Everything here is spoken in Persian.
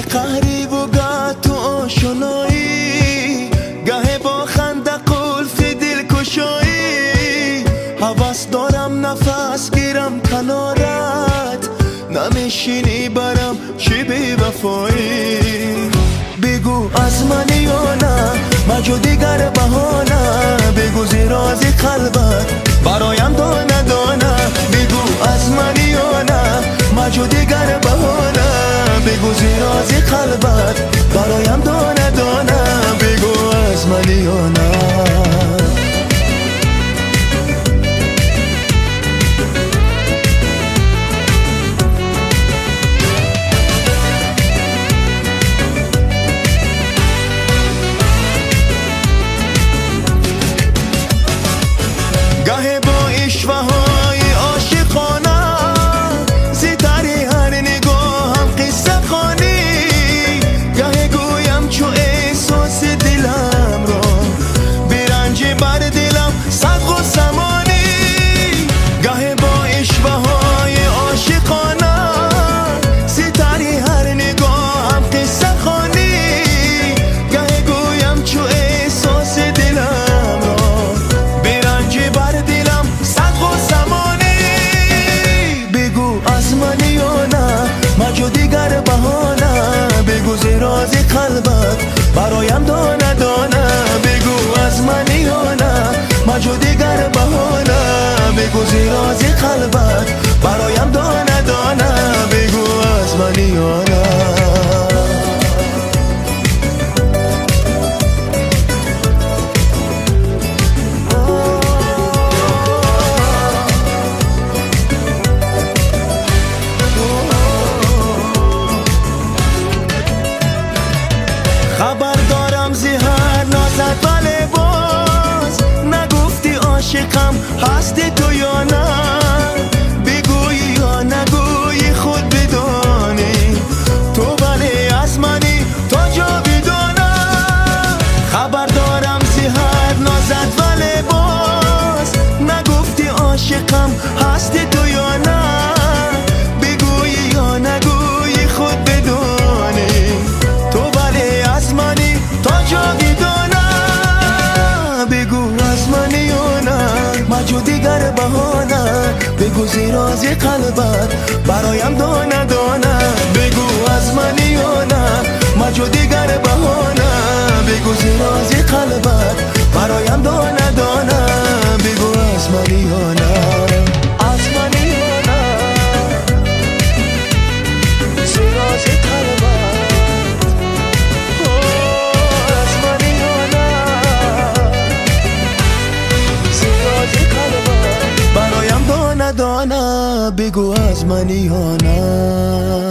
قهری و گاه تو آشنایی، گه با خنده قلف دل کشایی. حواس دارم نفس گیرم کنارت، نمیشینی برم چی بی وفایی. بگو از منی یا نه مجو دیگر بهانه، بگو زیراز قلبت برایم دانه دانه. بگو از منی یا نه مجو دیگر بهانه، بگو زیراز قلبت برایم دانه دانه. بگو از منی یا نه. گه با اشوه‌های عاشقانه، ستاره هر نگاهم قصه خوانی. گه گویم چو احساس دلم را، برنج بر دلم صدق و سمانی. گه با اشوه‌های عاشقانه، ستاره هر نگاهم قصه خوانی. گه گویم چو احساس دلم را، برنج بر دلم صدق و سمانی. بگو از منی یا نه مجو دیگر بهانه، بگو زیراز قلبت برایم دانه دانه. بگو از منی یا نه مجو دیگر بهانه، بگو زیراز قلبت برایم دانه دانه. بگو از منی یا نه. خبر دارم زهر نازد ولی باز نگفتی عاشقم هستی تو یا نه. بگویی یا نگویی خود بدانی، تو ولی از منی تا جاودانه. خبر دارم زهر نازد ولی باز نگفتی عاشقم هستی تو یا نه. بگویی یا نگویی خود بدانی، تو ولی از منی تا جاودانه. بگو از منی یا نه مجو دیگر بهانه، بگو زیراز قلبت برایم دانه دانه. بگو از منی یا نه مجو دیگر بهانه، بگو زیراز قلبت برایم دانه دانه. بگو از منی یا نه. از منی یا نه زیراز قلبت، از منی یا نه زیراز قلبت برایم دانه دانه. بگو از منی یا نه.